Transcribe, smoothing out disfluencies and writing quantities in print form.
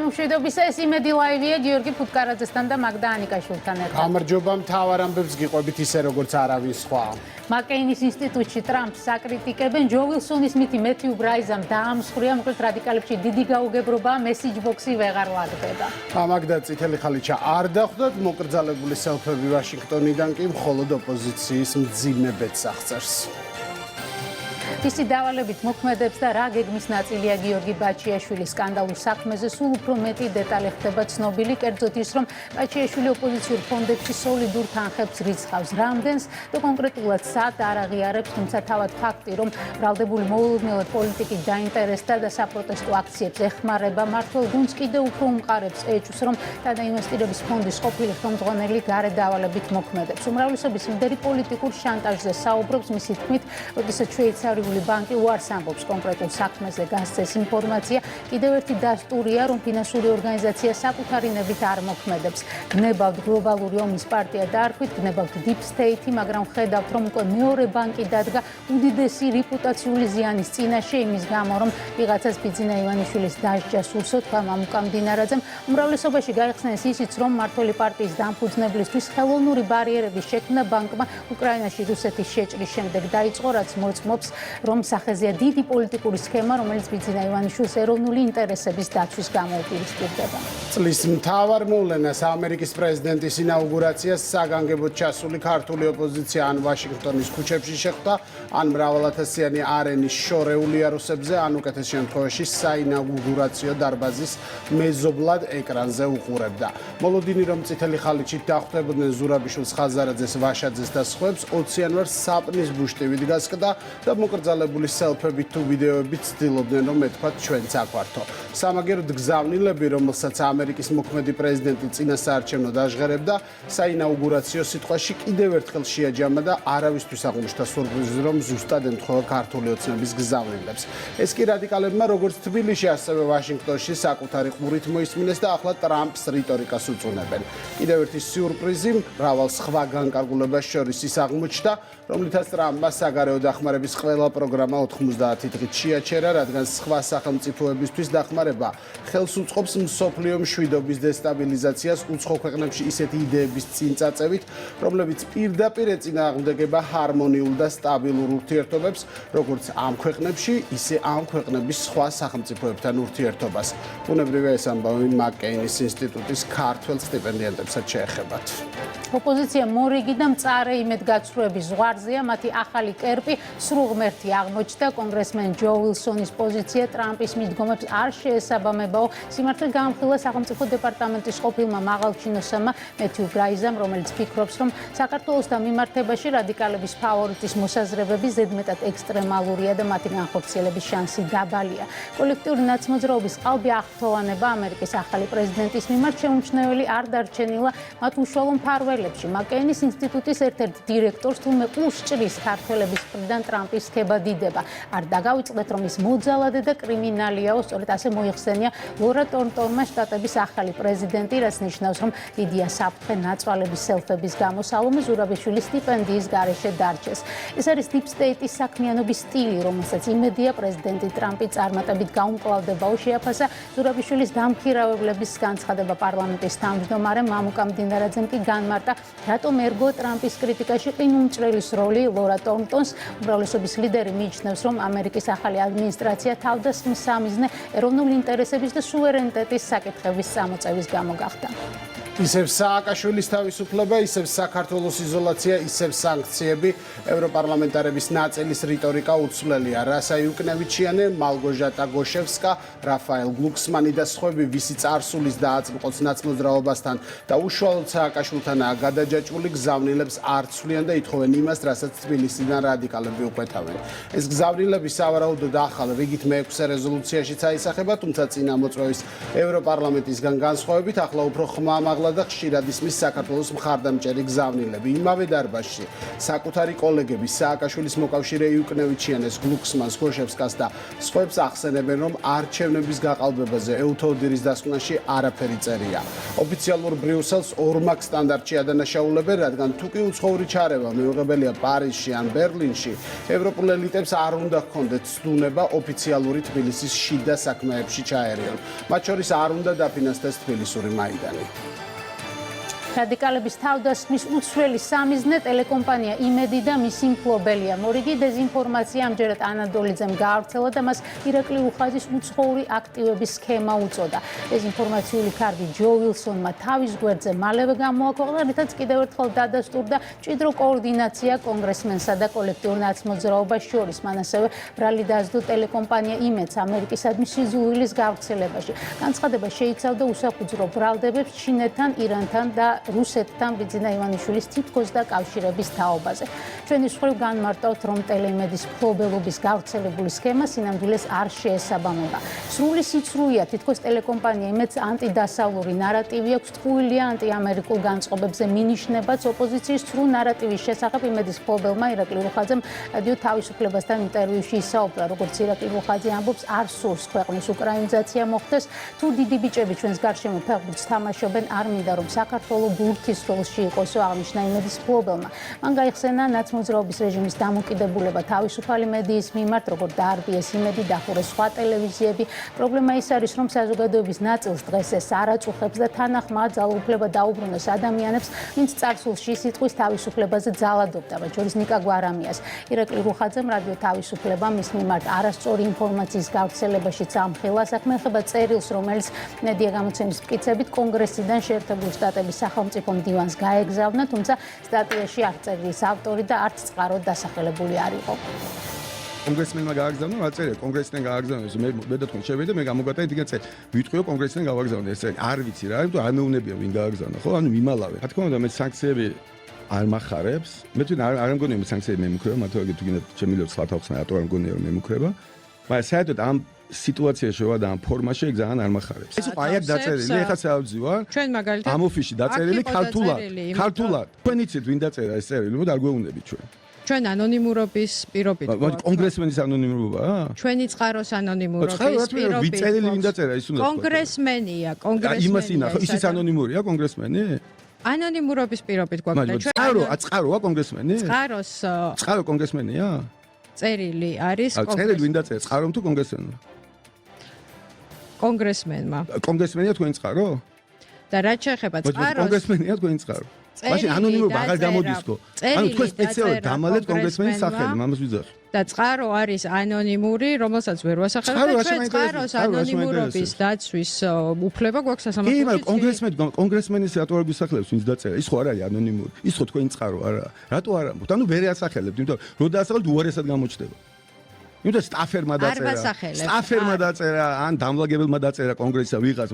გამომშვიდობისა, ეს იმედი ლაივია გიორგი ფუტკარაძესთან და მაგდა ანიკაშვილთან ერთად. გამარჯობა, მთავარ ამბებს გიყვებით ისე როგორც არავის სხვა. მაკეინის ინსტიტუტში ტრამპს აკრიტიკებენ, ჯო ვილსონის მითი მეთიუ ბრაიზამ დაამსხვრია, მოკლედ რადიკალებში დიდი გაუგებრობაა, მესიჯ ბოქსი ვეღარ ლაგდება. მაგდა წითელი ხალიჩა არ დახვდათ, მოკრძალებული სელფები ვაშინგტონიდან კი მხოლოდ ოპოზიციის მძიმე ბედს აღწერს. ისი დავალებით მოქმედებს და რა გეგმის ნაწილია გიორგი ბაჩიაშვილის სკანდალურ საქმეზე სულ უფრო მეტი დეტალი ხდება ცნობილი, კერძოდ ის, რომ ბაჩიაშვილი ოპოზიციურ ფონდებში სოლიდურ თანხებს რიცხავს. რამდენს და კონკრეტულად სად არ აღიარებს, თუმცა თავად ფაქტი, რომ ბრალდებული მოულოდნელად პოლიტიკით დაინტერესდა და საპროტესტო აქციებს ეხმარება, მართლ გუნდს კიდევ უფრო უმყარებს ეჭვს, რომ თანაინვესტირების ფონდის ყოფილი ხელმძღვანელი გარეთ დავალებით მოქმედებს. უმრავლესობის ლიდერი პოლიტიკურ შანტაჟზე საუბრობს, მისი თქმით, როდესაც შვეიცარიული ბანკი უარს ამბობს კონკრეტულ საქმეზე გასცეს ინფორმაცია, კიდევ ერთი დასტურია, რომ ფინანსური ორგანიზაცია საკუთარი ნებით არ მოქმედებს. გნებავთ გლობალური ომის პარტია დაარქვით, გნებავთ Deep State-ი, მაგრამ ხედავთ, რომ უკვე მეორე ბანკი დადგა უდიდესი რეპუტაციული ზიანის წინაშე, იმის გამო, რომ ვიღაცას ბიძინა ივანიშვილის დასჯა სურსო, თქვა მამუკა მდინარაძემ. უმრავლესობაში გაიხსნეს ისიც, რომ მმართველი პარტიის დამფუძნებლისთვის ხელოვნური ბარიერების შექმნა ბანკმა უკრაინაში რუსეთის შეჭრის შემდეგ დაიწყო, რაც მოწმობს, რომ სახეზეა დიდი პოლიტიკური სქემა, რომელიც ბიძინა ივანიშვილის ეროვნული ინტერესების დაცვის გამო უპირისპირდება. წლის მთავარ მოვლენას ამერიკის პრეზიდენტის ინაუგურაციას საგანგებოდ ჩასული ქართული ოპოზიცია ან ვაშინგტონის ქუჩებში შეხვდა, ან მრავალათასიანი არენის შორეული იარუსებზე, ან უკეთეს შემთხვევაში საინაუგურაციო დარბაზის მეზობლად ეკრანზე უყურებდა. მოლოდინი, რომ წითელი ხალიჩით დახვდებოდნენ ზურაბიშვილს, ხაზარაძეს, ვაშაძეს და სხვებს, 20 იანვარს საპნის ბუშტივით გასკდა და მოკრძალებული სელფებით თუ ვიდეოებით ცდილობდნენ, რომ ეთქვათ ჩვენც აქვართო. სამაგეროდ გზავნილები, რომელსაც ამერიკის მოქმედი პრეზიდენტი წინასაარჩევნო დაჟღერებდა, საინაუგურაციო სიტყვაში კიდევ ერთხელ შეაჯამა და არავისთვის აღმოჩნდა სურპრიზი, რომ ზუსტად ემთხვევა ქართული ოცნების გზავნილებს. ეს კი რადიკალებმა როგორც თბილისში, ასევე ვაშინგტონში საკუთარი ყურით მოისმინეს და ახლა ტრამპს რიტორიკას უწუნებენ. კიდევ ერთი სიურპრიზი, მრავალ სხვა განკარგულებას შორის ის აღმოჩნდა, რომლითაც ტრამპმა საგარეო დახმარების ყველა პროგრამა 90 დღით შეაჩერა, რადგან სხვა სახელმწიფოებისთვის დახმარება ხელს უწყობს მსოფლიო მშვიდობის დესტაბილიზაციას უცხო ქვეყნებში ისეთი იდეების წინწაწევით, რომლებიც პირდაპირ ეწინააღმდეგება ჰარმონიულ და სტაბილურ ურთიერთობებს, როგორც ამ ქვეყნებში, ისე ამ ქვეყნების სხვა სახელმწიფოებთან ურთიერთობას. ბუნებრივია ეს ამბავი მაკეინის ინსტიტუტის ქართველ სტიპენდიანტებსაც შეეხებათ. ოპოზიცია მორიგი და მწარე იმედგაცრუების ზღვარზეა, მათი ახალი კერპი სრულღმერთი აღმოჩნდა. კონგრესმენ ჯო ვილსონის პოზიცია ტრამპის მიდგომებს არ შეესაბამებაო. სიმართლე გაამხილა სახელმწიფო დეპარტამენტის ყოფილმა მაღალჩინოსანმა მეთიუ ბრაიზამ, რომელიც ფიქრობს, რომ საქართველოსთან მიმართებაში რადიკალების ფავორიტის მოსაზრებები ზედმეტად ექსტრემალურია და მათი განხორციელების შანსი დაბალია. კოლექტიური ნაცმოძრაობის ყალბი აღფრთოვანება ამერიკის ახალი პრეზიდენტის მიმართ შეუმჩნეველი არ დარჩენილა მათ უშუალო მფარველებში. მაკეინის ინსტიტუტის ერთ-ერთ დირექტორს თურმე უსჭრის ქართველების მხრიდან ტრამპის ქება დიდება. არ დაგავიწყდეთ, რომ ის მოძალადე და კრიმინალიაო, სწორედ ასე მოიხსენია ლორა ტორნტონმა შტატების ახალი პრეზიდენტი, რაც ნიშნავს, რომ დიდია საფრთხე ნაცვალების სელფების გამო სალომე ზურაბიშვილის სტიპენდიის გარეშე დარჩეს. ეს არის Deep State-ის საქმიანობის სტილი, რომელსაც იმედია პრეზიდენტი ტრამპი წარმატებით გაუმკლავდებაო. შეაფასა ზურაბიშვილის დამქირავებლების განცხადება პარლამენტის თავმჯდომარემ მამუკა მდინარაძემ კი განმარტა, რატომ ერგო ტრამპის კრიტიკაში ყინულმჭრელის როლი ლორა ტორნტონს. უმრავლესობის ლიდერი მიიჩნევს, რომ ამერიკის ახალი ადმინისტრაცია თავდასხმის სამიზნე ეროვნული ინტერესების და სუვერენიტეტის საკითხების წამოწევის გამო გახდა. ისევ სააკაშვილის თავისუფლება, ისევ საქართველოს იზოლაცია, ისევ სანქციები, ევროპარლამენტარების ნაწილის რიტორიკა უცვლელია. რასა იუკნევიჩიანი, მალგოჟატა გოშევსკა, რაფაელ გლუქსმანი და სხვები, ვისი წარსულის და აწმყოს ნაცმოძრაობასთან და უშუალოდ სააკაშვილთანაა გადაჯაჭვული, გზავნილებს არ ცვლიან და ითხოვენ იმას, რასაც თბილისიდან რადიკალები უყვეთავენ. ეს გზავნილები სავარაუდოდ ახალ რიგით მე-6 რეზოლუციაშიც აისახება, თუმცა წინამოწვევის ევროპარლამენტისგან განსხვავებით, ახლა უფრო ხმამაღლა მართლა და ხშირად ისმის საქართველოს მხარდამჭერი გზავნილები. იმავე დარბაზში საკუთარი კოლეგები სააკაშვილის მოკავშირე იუკნევიჩიანეს, გლუქსმანს, გოშევსკას და სხვებს ახსენებენ, რომ არჩევნების გაყალბებაზე ეუთოდირის დასკვნაში არაფერი წერია. ოფიციალურ ბრიუსელს ორმაგ სტანდარტში ადანაშაულებენ, რადგან თუ კი უცხოური ჩარევა მიუღებელია პარიზში ან ბერლინში, ევროპულ ელიტებს არ უნდა ჰქონდეთ ცდუნება ოფიციალური თბილისის შიდა საქმეებში ჩაერიონ. მათ შორის არ უნდა დაფინანსდეს თბილისური მაიდანი. რადიკალების თავდასხმის უცვლელი სამიზნე ტელეკომპანია იმედი და მისი მფლობელია. მორიგი დეზინფორმაცია ამჯერად ანადოლიძემ გაავრცელა და მას ირაკლი უხაძის უცხოური აქტივების სქემა უწოდა. დეზინფორმაციული კარგი ჯო ვილსონმა თავის გვერდზე მალევე გამოაქვეყნა, რითაც კიდევ ერთხელ დადასტურდა მჭიდრო კოორდინაცია კონგრესმენსა და კოლექტიურ ნაცმოძრაობას შორის. მან ასევე ბრალი დაასდო ტელეკომპანია იმედს ამერიკისადმი სიზუვილის გავრცელებაში. განცხადება შეიცავდა უსაფუძვრო ბრალდებებს ჩინეთთან, ირანთან და რუსეთთან ბიძინა ივანიშვილის თითქოს და კავშირების თაობაზე. ჩვენი მსხვერპლ განმარტავთ, რომ ტელეიმედის მფლობელობის გავრცელებული სქემა სინამდვილეს არ შეესაბამება. სრული სიცრუეა, თითქოს ტელეკომპანია იმედს ანტიდასავლური ნარატივი აქვს, ტყუილია ანტიამერიკულ განწყობებზე მინიშნებაც ოპოზიციის სრულ ნარატივის შესახებ იმედის მფლობელმა ირაკლი რუხაძემ რადიო თავისუფლებასთან ინტერვიუში ისაუბრა, როგორც ირაკლი რუხაძე ამბობს, არ სურს ქვეყნის უკრაინიზაცია მოხდეს, თუ დიდი ბიჭები ჩვენს გარშემო ფეხბურთს თამაშობენ, არ მინდა რომ საქართველოს ბურთის როლში იყოსო, აღნიშნა იმედის მფლობელმა. მან გაიხსენა ნაცმოძრაობის რეჟიმის დამოკიდებულება თავისუფალი მედიის მიმართ, როგორც დაარბიეს იმედი, დახურეს სხვა ტელევიზიები. პრობლემა ის არის, რომ საზოგადოების ნაწილს დღეს ეს არ აწუხებს და თანახმად ძალაუფლება დაუბრუნოს ადამიანებს, ვინც წარსულში სიტყვის თავისუფლებაზე ძალადობდა, მათ შორის ნიკა გვარამიას. ირაკლი რუხაძემ რადიო თავისუფლება მის მიმართ არასწორი ინფორმაციის გავრცელებაშიც ამხილა. საქმე ეხება წერილს, რომელიც მედია გამოცემის მტკიცებით კონგრესიდან შეერთებული შტატების სახელმწიფო მდივანს გაეგზავნა, თუმცა სტატიაში არ წერილის ავტორი და არც წყაროდ დასახელებული არ იყო. კონგრესმენმა გააგზავნა, რა წერია, კონგრესიდან გააგზავნა, მე და თქვენ შევიდა, მე გამოგატა იგივე წელი. ვიტყვიო კონგრესიდან გავაგზავნა, ეს წერია. არ ვიცი რა, იმიტომ არ მეუნებია ვინ გააგზავნა, ხო? ანუ მიმალავე. რა თქმა უნდა, მე სანქციები არ მახარებს. მე თვითონ არ მგონია მე სანქციები მემუქრება, მათ ვაგე თუ გინდა შემიძლია სხვა თავხსნა, რატო არ მგონია რომ მემუქრება. მაგრამ საერთოდ ამ სიტუაციაში შევა და ამ ფორმაში ეგ ძალიან არ მახარებს. ეს აი აქ დაწერილი, ეხლა საუბზი ვარ. ჩვენ მაგალითად ამ ოფისში დაწერილი ქართულად. თქვენ იცით ვინ დაწერა ეს წერილი, მოდი არ გვეუბნებით ჩვენ. ჩვენ ანონიმურობის პირობით მოდი კონგრესმენის ანონიმურობაა? ჩვენი წყაროს ანონიმურობის პირობით. ვიწერილი ვინ დაწერა ის უნდა თქვა. კონგრესმენია, იმას კონგრესმენია. ინახო, ისიც ანონიმურია კონგრესმენი? ანონიმურობის პირობით გვაქვს და ჩვენ წყაროა კონგრესმენი? წყარო კონგრესმენია? წერილი არის წერილი ვინ დაწერა, წყარომ თუ კონგრესმენმა? კონგრესმენმა. კონგრესმენია თქვენი წყარო? და რაც შეეხება წყაროს, კონგრესმენია თქვენი წყარო. მაშინ ანონიმურობა აღარ გამოდისკო. ანუ თქვენ სპეციალურად დამალეთ კონგრესმენის სახელი, მამას ვიძახი. და წყარო არის ანონიმური, რომელსაც ვერ ვასახელებ და ჩვენ წყაროს ანონიმურობის დაცვის უფლება გვაქვს სასამართლოში. კი, მაგრამ კონგრესმენის რატო არ გვისახელებს, ვინც დაწერა? ის ხო არ არის ანონიმური. ის ხო თქვენი წყარო არა. რატო არ ამბობთ? ანუ ვერ ასახელებთ, იმიტომ რომ დაასახელოთ უარესად გამოჩნდება. იმიტომ სტაფერმა დაწერა. სტაფერმა დაწერა, ან დამლაგებელმა დაწერა კონგრესსა ვიღაც